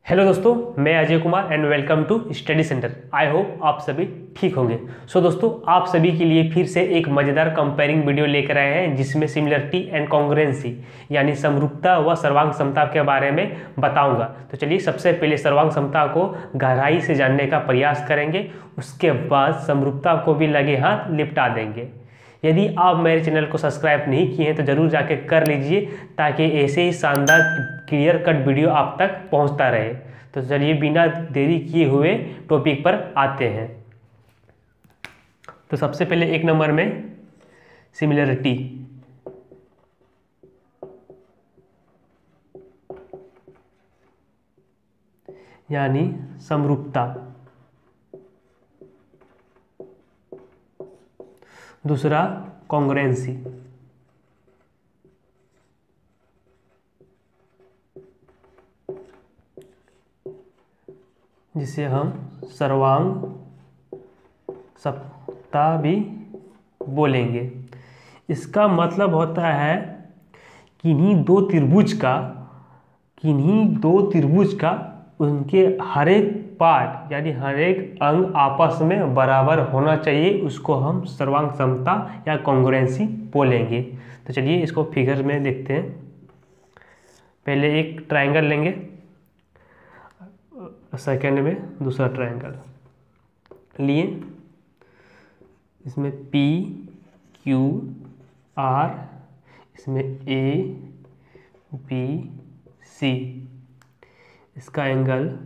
Hello दोस्तों, मैं Ajay Kumar and welcome to study centre. I hope आप सभी ठीक होंगे। दोस्तों, आप सभी के लिए फिर से एक मज़ेदार कंपेयरिंग वीडियो लेकर आए हैं जिसमें सिमिलरिटी एंड कॉन्ग्रुएंसी यानी समरूपता व सर्वांग समता के बारे में बताऊंगा। तो चलिए सबसे पहले सर्वांग समता को गहराई से जानने का प्रयास करेंगे, उसके बाद समरूपता को भी लगे हाथ निपटा देंगे। यदि आप मेरे चैनल को सब्सक्राइब नहीं किए हैं तो ज़रूर जाके कर लीजिए ताकि ऐसे ही शानदार क्लियर कट वीडियो आप तक पहुंचता रहे। तो चलिए बिना देरी किए हुए टॉपिक पर आते हैं। तो सबसे पहले एक नंबर में सिमिलरिटी यानी समरूपता। दूसरा कॉन्ग्रुएंसी, जिसे हम सर्वांग समता भी बोलेंगे। इसका मतलब होता है किन्हीं दो त्रिभुज का उनके हर एक पार्ट यानी हर एक अंग आपस में बराबर होना चाहिए, उसको हम सर्वांग समता या कॉन्ग्रुएंसी बोलेंगे। तो चलिए इसको फिगर में देखते हैं। पहले एक ट्रायंगल लेंगे, सेकंड में दूसरा ट्रायंगल लिए। इसमें P Q R, इसमें A B C, इसका एंगल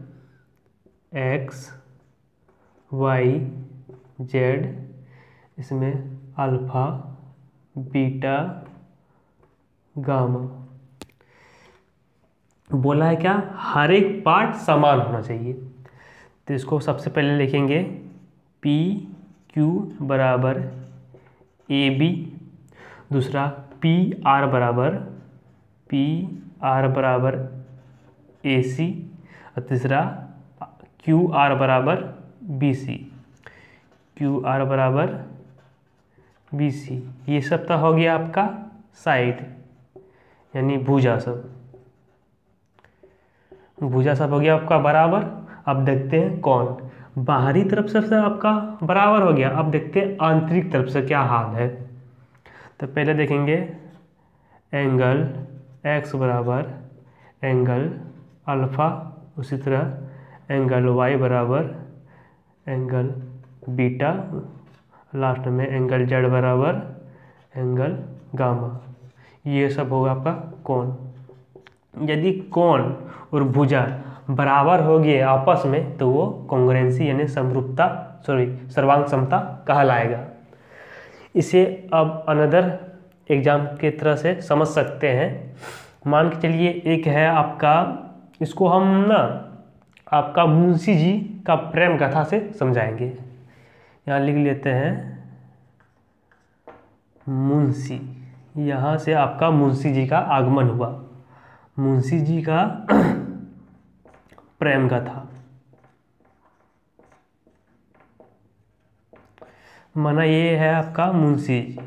X Y Z, इसमें अल्फा बीटा गामा। बोला है क्या, हर एक पार्ट समान होना चाहिए। तो इसको सबसे पहले लिखेंगे पी क्यू बराबर ए बी, दूसरा पी आर बराबर ए सी, और तीसरा क्यू आर बराबर बी सी। ये सब तो हो गया आपका साइड यानी भुजा सब हो गया आपका बराबर। अब देखते हैं कौन। बाहरी तरफ से आपका बराबर हो गया, अब देखते हैं आंतरिक तरफ से क्या हाल है। तो पहले देखेंगे एंगल X बराबर एंगल अल्फा, उसी तरह एंगल Y बराबर एंगल बीटा, लास्ट में एंगल Z बराबर एंगल गामा। ये सब होगा आपका कोण। यदि कोण और भुजा बराबर हो गए आपस में तो वो कॉन्ग्रुएंसी यानी सर्वांग समता कहलाएगा। इसे अब अनदर एग्जाम के तरह से समझ सकते हैं। मान के चलिए एक है आपका, इसको हम ना आपका मुंशी जी का प्रेम कथा से समझाएंगे। यहाँ लिख लेते हैं मुंशी। यहाँ से आपका मुंशी जी का आगमन हुआ, मुंशी जी का प्रेम कथा। माना ये है आपका मुंशी जी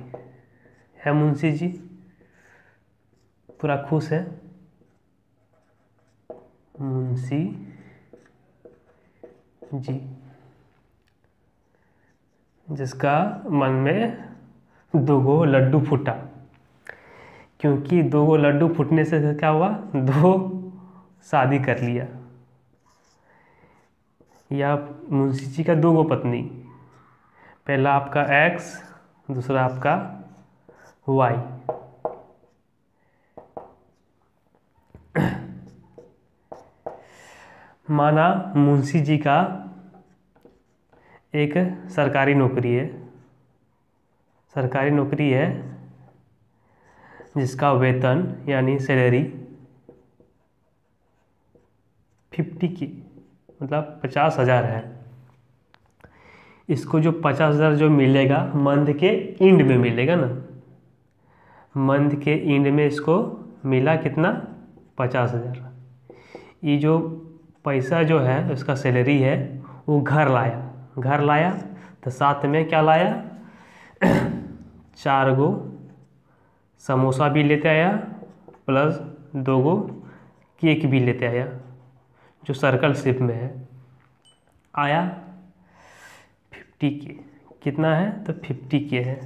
है, मुंशी जी पूरा खुश है, मुंशी जी जिसका मन में दो लड्डू फूटा। क्योंकि दो लड्डू फूटने से क्या हुआ, दो शादी कर लिया। या मुंशी जी का दो पत्नी, पहला आपका X, दूसरा आपका Y। माना मुंशी जी का एक सरकारी नौकरी है जिसका वेतन यानी सैलरी 50 की मतलब 50,000 है। इसको जो 50,000 जो मिलेगा मंथ के एंड में मिलेगा ना, मंथ के एंड में इसको मिला कितना, 50,000। ये जो पैसा जो है उसका सैलरी है वो घर लाया तो साथ में क्या लाया 4 गो समोसा भी लेते आया प्लस 2 गो केक भी लेते आया, जो सर्कल शेप में है आया 50K। कितना है तो 50K है।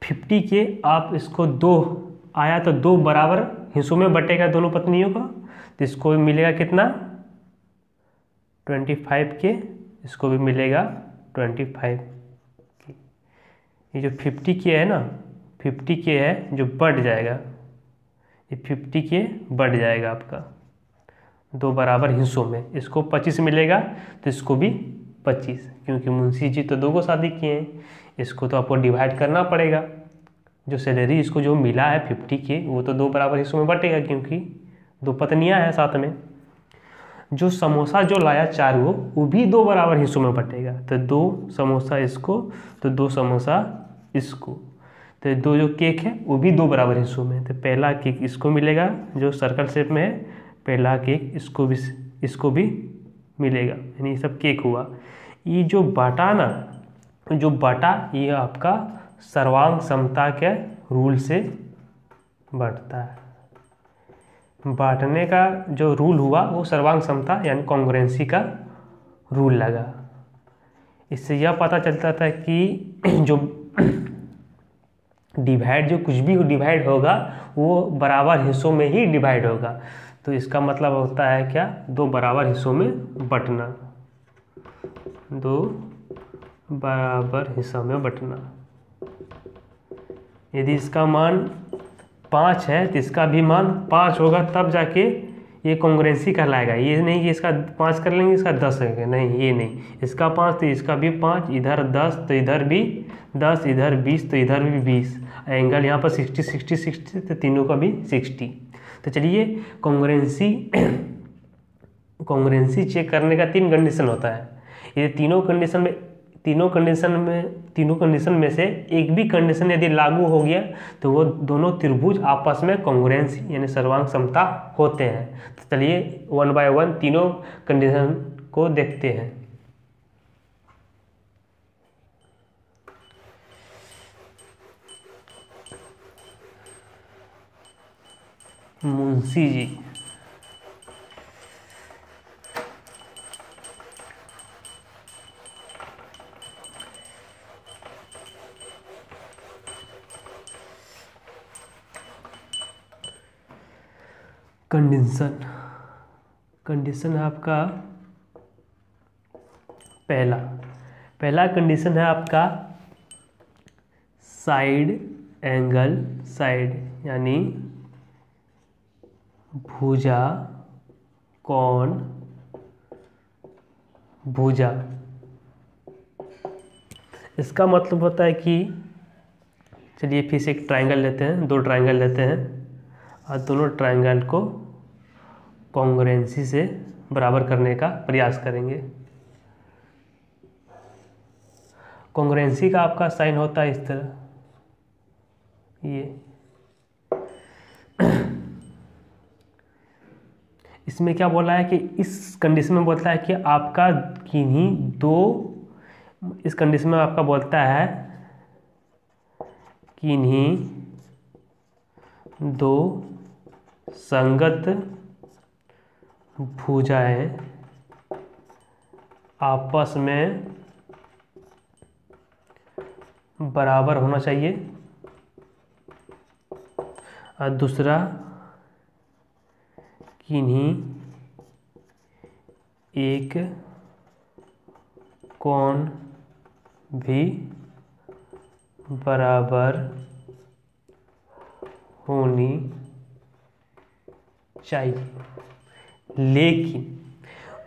50K आप इसको दो आया तो दो बराबर हिस्सों में बटेगा दोनों पत्नियों का, तो इसको भी मिलेगा कितना 25K, इसको भी मिलेगा 25K। ये जो 50K है ना 50K है जो बढ़ जाएगा, ये 50K बढ़ जाएगा आपका दो बराबर हिस्सों में। इसको 25 मिलेगा तो इसको भी 25, क्योंकि मुंशी जी तो दो को शादी किए हैं, इसको तो आपको डिवाइड करना पड़ेगा। जो सैलरी इसको जो मिला है 50K वो तो दो बराबर हिस्सों में बटेगा, क्योंकि दो पत्नियां हैं साथ में। जो समोसा जो लाया 4 वो भी दो बराबर हिस्सों में बटेगा, तो 2 समोसा इसको तो 2 समोसा इसको, तो दो जो केक है वो भी दो बराबर हिस्सों में। तो पहला केक इसको मिलेगा जो सर्कल शेप में है, पहला केक इसको भी मिलेगा, यानी ये सब केक हुआ। ये जो बाटा ना, जो बाटा ये आपका सर्वांग समता के रूल से बढ़ता है। बांटने का जो रूल हुआ वो सर्वांग समता यानी कॉन्ग्रुएंसी का रूल लगा। इससे यह पता चलता था कि जो डिवाइड जो कुछ भी डिवाइड होगा वो बराबर हिस्सों में ही डिवाइड होगा। तो इसका मतलब होता है क्या, दो बराबर हिस्सों में बंटना, दो बराबर हिस्सों में बंटना। यदि इसका मान 5 है तो इसका भी मान 5 होगा, तब जाके ये कॉन्ग्रुएंसी कहलाएगा। ये नहीं कि इसका 5 कर लेंगे इसका 10 है, नहीं ये नहीं, इसका 5 तो इसका भी 5, इधर 10 तो इधर भी 10, इधर 20 तो इधर भी 20, एंगल यहाँ पर 60 60 60 तो तीनों का भी 60। तो चलिए कॉन्ग्रुएंसी चेक करने का 3 कंडीशन होता है। ये तीनों कंडीशन में से एक भी कंडीशन यदि लागू हो गया तो वो दोनों त्रिभुज आपस में कॉन्ग्रुएंसी यानी सर्वांग समता होते हैं। तो चलिए 1 बाय 1 तीनों कंडीशन को देखते हैं। मुंशी जी कंडीशन है आपका पहला कंडीशन है आपका साइड एंगल साइड यानी भुजा कोण भुजा। इसका मतलब होता है कि चलिए फिर से एक ट्रायंगल लेते हैं, 2 ट्रायंगल लेते हैं और दोनों ट्रायंगल को कॉन्ग्रुएंसी से बराबर करने का प्रयास करेंगे। कॉन्ग्रुएंसी का आपका साइन होता है इस तरह, ये इसमें क्या बोला है कि इस कंडीशन में बोलता है कि आपका किन्हीं दो, इस कंडीशन में आपका बोलता है किन्हीं दो संगत भुजाएं आपस में बराबर होना चाहिए, और दूसरा किन्हीं एक कोण भी बराबर होनी चाहिए। लेकिन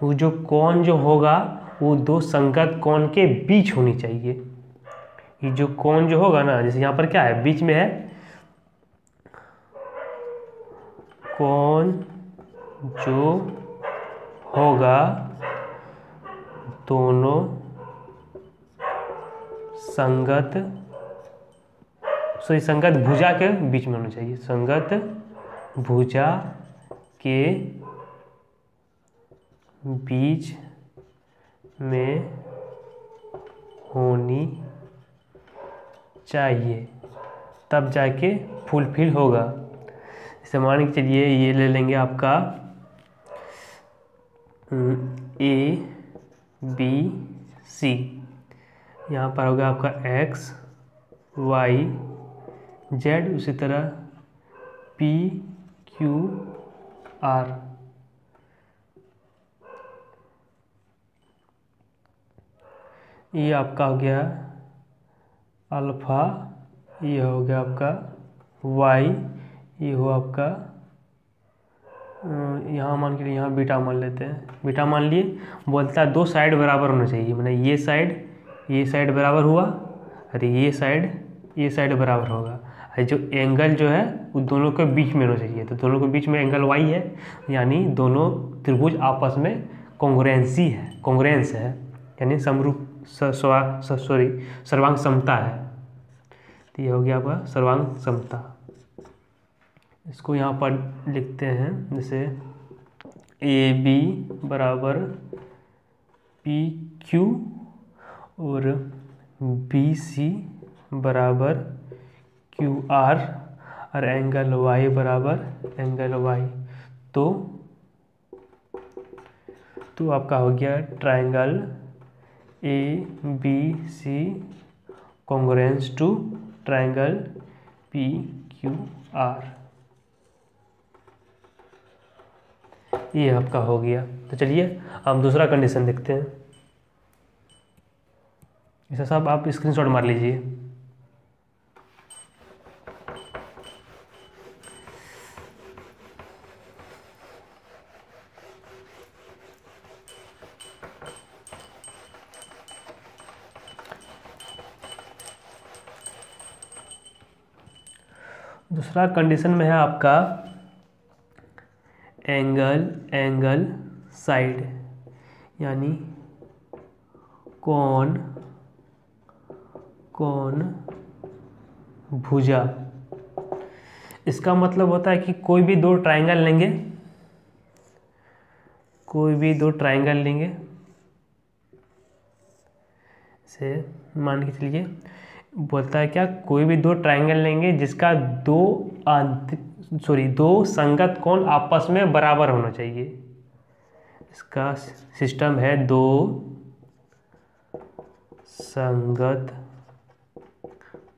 वो जो कोण जो होगा वो 2 संगत कोण के बीच होनी चाहिए। ये जो कोण जो होगा ना, जैसे यहाँ पर क्या है बीच में है कोण जो होगा दोनों संगत संगत भुजा के बीच में होना चाहिए, संगत भुजा के बीच में होनी चाहिए, तब जाके फुलफिल होगा। जैसे मान के चलिए ये ले लेंगे आपका ए बी सी, यहाँ पर होगा आपका एक्स वाई जेड, उसी तरह पी क्यू आर। ये आपका हो गया अल्फा, ये हो गया आपका वाई, ये हो आपका यहाँ मान के लिए यहाँ बीटा मान लेते हैं, बीटा मान लिए। बोलता है दो साइड बराबर होना चाहिए, मैंने ये साइड बराबर हुआ, अरे ये साइड बराबर होगा, और जो एंगल जो है वो दोनों के बीच में होना चाहिए। तो दोनों के बीच में एंगल वाई है, यानी दोनों त्रिभुज आपस में कॉन्ग्रुएंस है, यानी समरूप सर्वांग समता है। तो ये हो गया आपका सर्वांग समता। इसको यहाँ पर लिखते हैं जैसे ए बी बराबर पी क्यू और बी सी बराबर क्यू आर, और एंगल वाई बराबर एंगल वाई। तो आपका हो गया triangle A B C congruence to triangle P Q R, ये आपका हो गया। तो चलिए हम दूसरा कंडीशन देखते हैं। इसे सब आप स्क्रीनशॉट मार लीजिए। दूसरा कंडीशन में है आपका एंगल साइड, यानी कौन भुजा। इसका मतलब होता है कि कोई भी दो ट्रायंगल लेंगे, से मान के चलिए, बोलता है क्या, कोई भी दो ट्रायंगल लेंगे जिसका दो संगत कोण आपस में बराबर होना चाहिए। इसका सिस्टम है दो संगत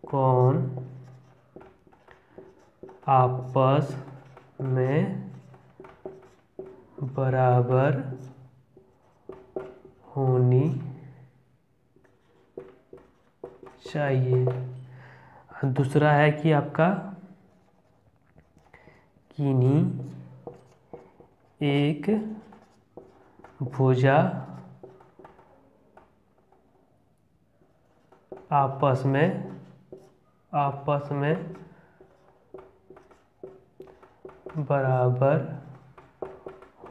कोण आपस में बराबर होनी चाहिए। दूसरा है कि आपका किन्हीं एक भुजा आपस में बराबर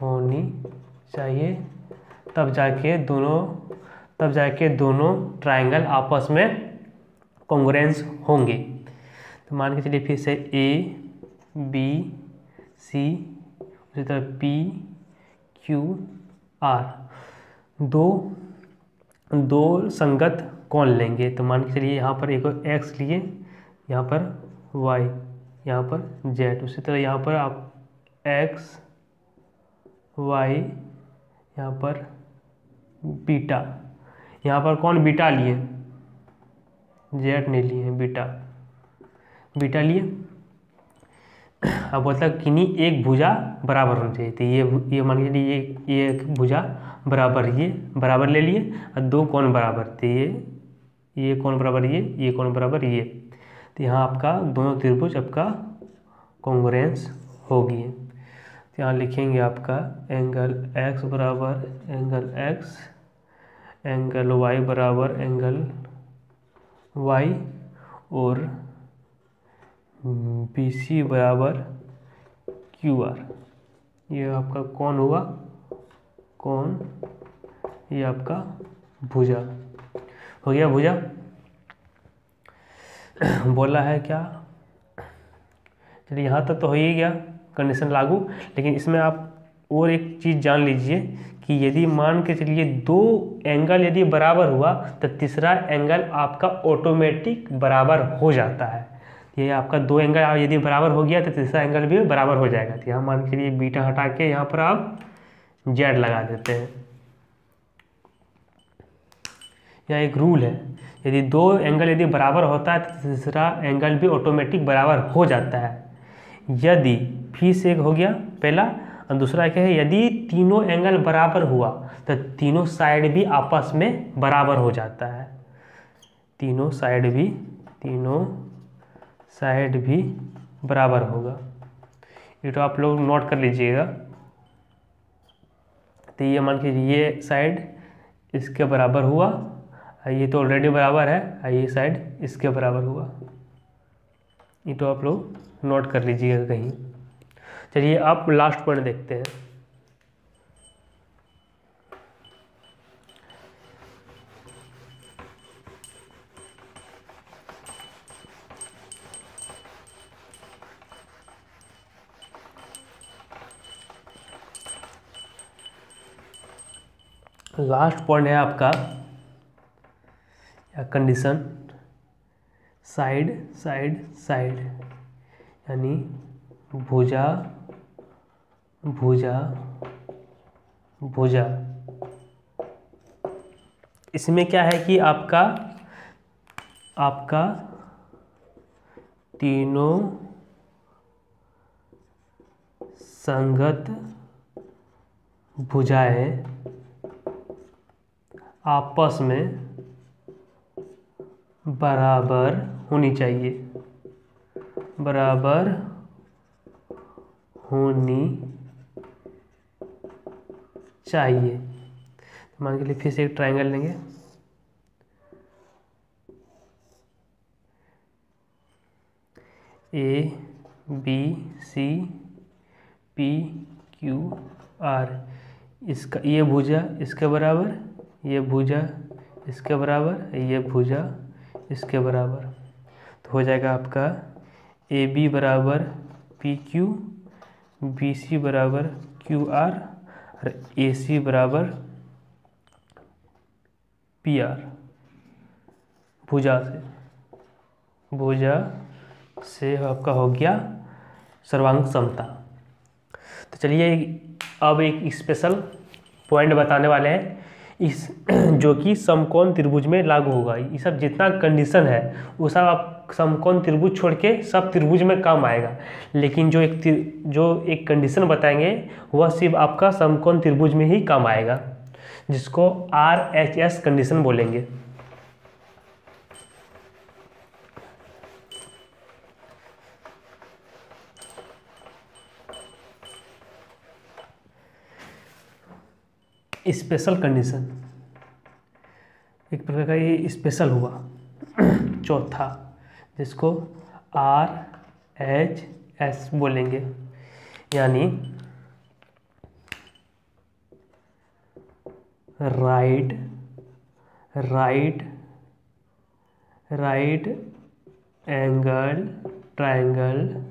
होनी चाहिए, तब जाके दोनों ट्रायंगल आपस में कॉन्ग्रुएंस होंगे। तो मान के चलिए फिर से ए बी सी, उसी तरह पी क्यू आर, दो संगत कोण लेंगे। तो मान के चलिए यहाँ पर एक एक्स लिए, यहाँ पर वाई, यहाँ पर जेड, उसी तरह यहाँ पर आप एक्स वाई, यहाँ पर बीटा, यहाँ पर कौन बीटा लिए, जेड नहीं लिए, बीटा लिए। अब बोलता है किन्हीं एक भुजा बराबर होनी चाहिए। तो ये मान के चलिए ये एक भुजा बराबर ले लिए, और दो कोण बराबर, तो ये कोण बराबर ये कोण बराबर ये। तो यहाँ आपका दोनों त्रिभुज आपका कॉन्ग्रुएंस होगी। तो यहाँ लिखेंगे आपका एंगल एक्स बराबर एंगल एक्स, एंगल वाई बराबर एंगल वाई, और बी सी बराबर क्यू आर। ये आपका कौन हुआ, ये आपका भुजा हो गया। भुजा बोला है क्या, चलिए यहाँ तक तो हो ही गया कंडीशन लागू। लेकिन इसमें आप और एक चीज़ जान लीजिए कि यदि मान के चलिए दो एंगल यदि बराबर हुआ तो तीसरा एंगल आपका ऑटोमेटिक बराबर हो जाता है। ये आपका दो एंगल यदि बराबर हो गया तो तीसरा एंगल भी बराबर हो जाएगा। तो यहाँ मान के चलिए बीटा हटा के यहाँ पर आप जेड लगा देते हैं। यह एक रूल है, यदि दो एंगल यदि बराबर होता है तो तीसरा एंगल भी ऑटोमेटिक बराबर हो जाता है। यदि फिर से एक हो गया पहला, और दूसरा क्या है, यदि तीनों एंगल बराबर हुआ तो तीनों साइड भी आपस में बराबर हो जाता है। तीनों साइड भी बराबर होगा। ये तो आप लोग नोट कर लीजिएगा। तो ये मान के ये साइड इसके बराबर हुआ, ये तो ऑलरेडी बराबर है, ये साइड इसके बराबर हुआ। ये तो आप लोग नोट कर लीजिएगा कहीं। चलिए आप लास्ट पॉइंट देखते हैं। लास्ट पॉइंट है आपका या कंडीशन साइड, यानी भुजा इसमें क्या है कि आपका तीनों संगत भुजाएं आपस में बराबर होनी चाहिए, मान के लिए फिर से एक ट्रायंगल लेंगे। ABCPQR, इसका ये भुजा इसके बराबर, ये भुजा इसके बराबर, ये भुजा इसके बराबर, तो हो जाएगा आपका AB बराबर PQ, BC बराबर QR और AC बराबर PR। भुजा से आपका हो गया सर्वांग समता। तो चलिए अब एक स्पेशल पॉइंट बताने वाले हैं इस जो कि समकोण त्रिभुज में लागू होगा। ये सब जितना कंडीशन है वो सब आप समकोण त्रिभुज छोड़ के सब त्रिभुज में काम आएगा, लेकिन जो एक कंडीशन बताएंगे वह सिर्फ आपका समकोण त्रिभुज में ही काम आएगा, जिसको RHS कंडीशन बोलेंगे। स्पेशल कंडीशन एक प्रकार का ये स्पेशल हुआ चौथा, जिसको RHS बोलेंगे, यानी right angle triangle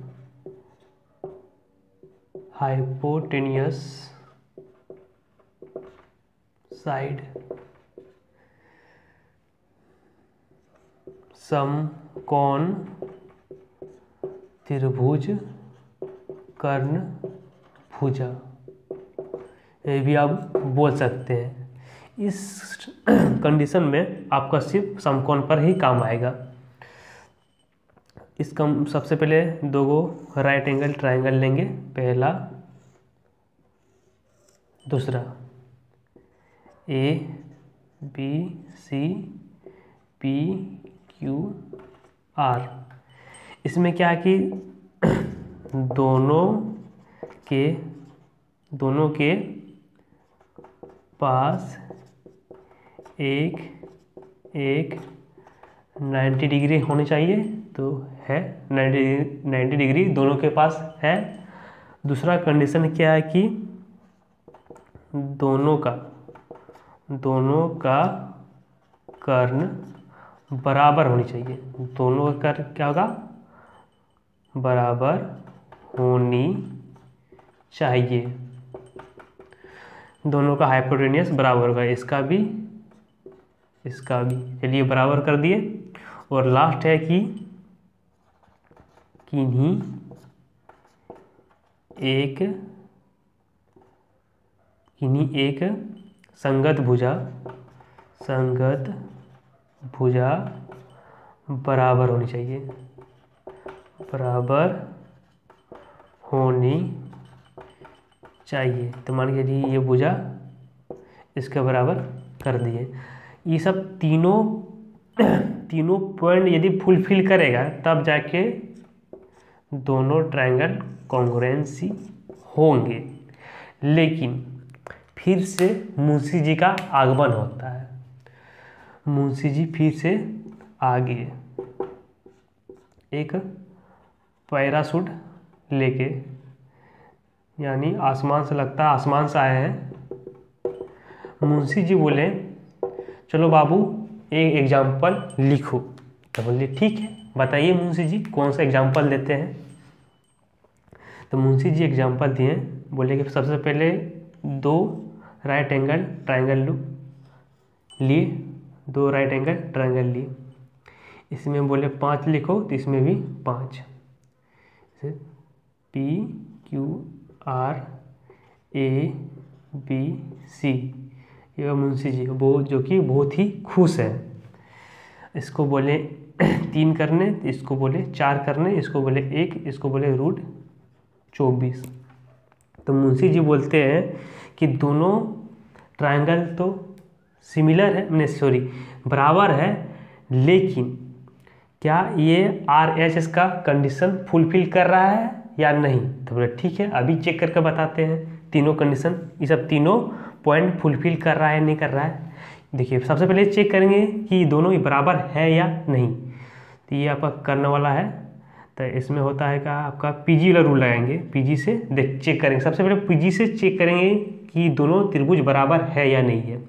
hypotenuse side समकोण त्रिभुज कर्ण भुजा, ये भी आप बोल सकते हैं। इस कंडीशन में आपका सिर्फ समकोण पर ही काम आएगा। सबसे पहले दो राइट एंगल ट्रायंगल लेंगे, पहला दूसरा, ABCPQR। इसमें क्या है कि दोनों के पास एक 90 डिग्री होनी चाहिए, तो है 90 डिग्री दोनों के पास है। दूसरा कंडीशन क्या है कि दोनों का कर्ण बराबर होनी चाहिए। दोनों का कर्ण क्या होगा, बराबर होनी चाहिए। दोनों का हाइपोटेन्यूस बराबर होगा, इसका भी। चलिए बराबर कर दिए। और लास्ट है कि किन्हीं एक संगत भुजा बराबर होनी चाहिए, बराबर होनी चाहिए। तो मान के चलिए ये भुजा इसके बराबर कर दिए। ये सब तीनों पॉइंट यदि फुलफिल करेगा तब जाके दोनों ट्रायंगल कॉन्ग्रुएंसी होंगे। लेकिन फिर से मुंशी जी का आगमन होता है। मुंशी जी फिर से आगे एक पैराशूट लेके, यानी आसमान से लगता है आसमान से आए हैं। मुंशी जी बोले चलो बाबू एक एग्जाम्पल लिखो। तो बोलिए ठीक है, बताइए मुंशी जी कौन सा एग्जाम्पल देते हैं। तो मुंशी जी एग्जाम्पल दिए, बोले कि सबसे पहले 2 राइट एंगल ट्रायंगल लिए, 2 राइट एंगल ट्रायंगल लिए। इसमें बोले 5 लिखो, तो इसमें भी 5, PQRABC। ये मुंशी जी वो जो कि बहुत ही खुश है। इसको बोले 3 करने, इसको बोले 4 करने, इसको बोले 1, इसको बोले √24। तो मुंशी जी बोलते हैं कि दोनों ट्रायंगल तो सिमिलर है, बराबर है, लेकिन क्या ये RHS का कंडीशन फुलफिल कर रहा है या नहीं। तो बोले ठीक है, अभी चेक करके बताते हैं तीनों कंडीशन, ये सब तीनों पॉइंट फुलफिल कर रहा है नहीं कर रहा है। देखिए सबसे पहले चेक करेंगे कि दोनों ही बराबर है या नहीं। तो ये आपका करने वाला है। तो इसमें होता है क्या, आपका PG वाला रूल लगाएंगे, PG से चेक करेंगे। सबसे पहले PG से चेक करेंगे कि दोनों त्रिभुज बराबर है या नहीं है।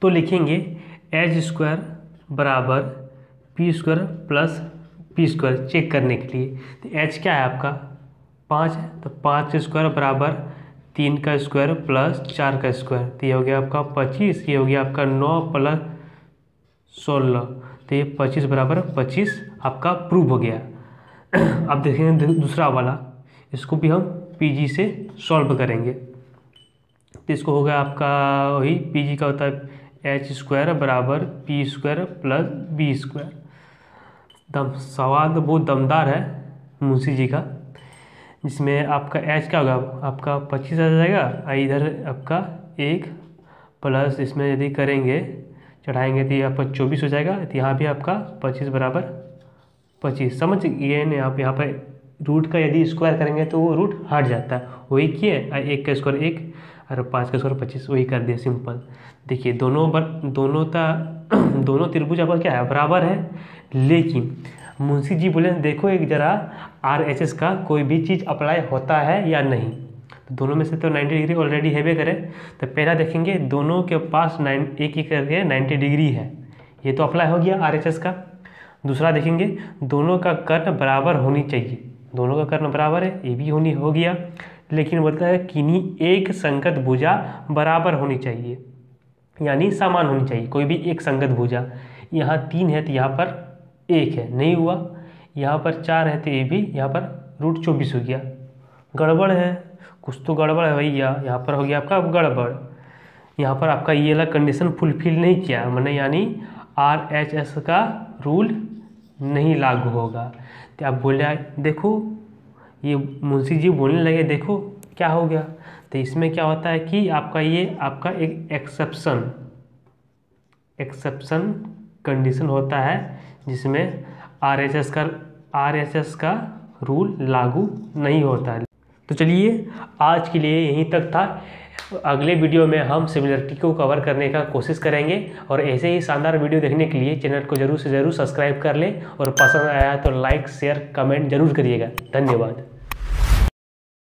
तो लिखेंगे H² बराबर P² प्लस P² चेक करने के लिए। तो H क्या है आपका 5 है, तो 5 का स्क्वायर बराबर 3 का स्क्वायर प्लस 4 का स्क्वायर। तो ये हो गया आपका 25, ये हो गया आपका 9 प्लस 16, तो ये 25 बराबर 25 आपका प्रूव हो गया। अब देखेंगे दूसरा वाला, इसको भी हम PG से सॉल्व करेंगे। तो इसको हो गया आपका वही PG का होता है H² बराबर P² प्लस B²। सवाल तो बहुत दमदार है मुंशी जी का, जिसमें आपका H क्या होगा, आपका 25 आ जाएगा, इधर आपका 1 प्लस इसमें यदि करेंगे चढ़ाएंगे तो ये आपका 24 हो जाएगा। तो यहाँ भी आपका 25 बराबर 25, समझ गए ना। आप यहाँ पर रूट का यदि स्क्वायर करेंगे तो वो रूट हट जाता है, वही किए 1 का स्क्वायर 1 और 5 का स्क्वायर 25, वही कर दिए सिंपल। देखिए दोनों त्रिभुज आपका क्या है, बराबर है। लेकिन मुंशी जी बोले देखो एक जरा RHS का कोई भी चीज़ अप्लाई होता है या नहीं। तो दोनों में से तो 90 डिग्री ऑलरेडी हैवे करे। तो पहला देखेंगे दोनों के पास एक करके 90 डिग्री है, ये तो अप्लाई हो गया RHS का। दूसरा देखेंगे दोनों का कर्ण बराबर होनी चाहिए, दोनों का कर्ण बराबर है, ये भी हो गया। लेकिन बोलता है किन्हीं एक संगत भुजा बराबर होनी चाहिए, यानी समान होनी चाहिए कोई भी एक संगत भुजा। यहाँ 3 है तो यहाँ पर 1 है, नहीं हुआ। यहाँ पर 4 है तो ये भी यहाँ पर √24 हो गया। गड़बड़ है, कुछ तो गड़बड़ है भैया। यहाँ पर हो गया आपका गड़बड़, यहाँ पर आपका ये वाला कंडीशन फुलफिल नहीं किया, मैंने यानी RHS का रूल नहीं लागू होगा। तो आप बोले देखो, ये मुंशी जी बोलने लगे देखो क्या हो गया। तो इसमें क्या होता है कि आपका एक एक्सेप्शन कंडीशन होता है, जिसमें RHS का रूल लागू नहीं होता है। तो चलिए आज के लिए यहीं तक था। अगले वीडियो में हम सिमिलरिटी को कवर करने का कोशिश करेंगे, और ऐसे ही शानदार वीडियो देखने के लिए चैनल को जरूर से जरूर सब्सक्राइब कर लें, और पसंद आया तो लाइक शेयर कमेंट जरूर करिएगा। धन्यवाद।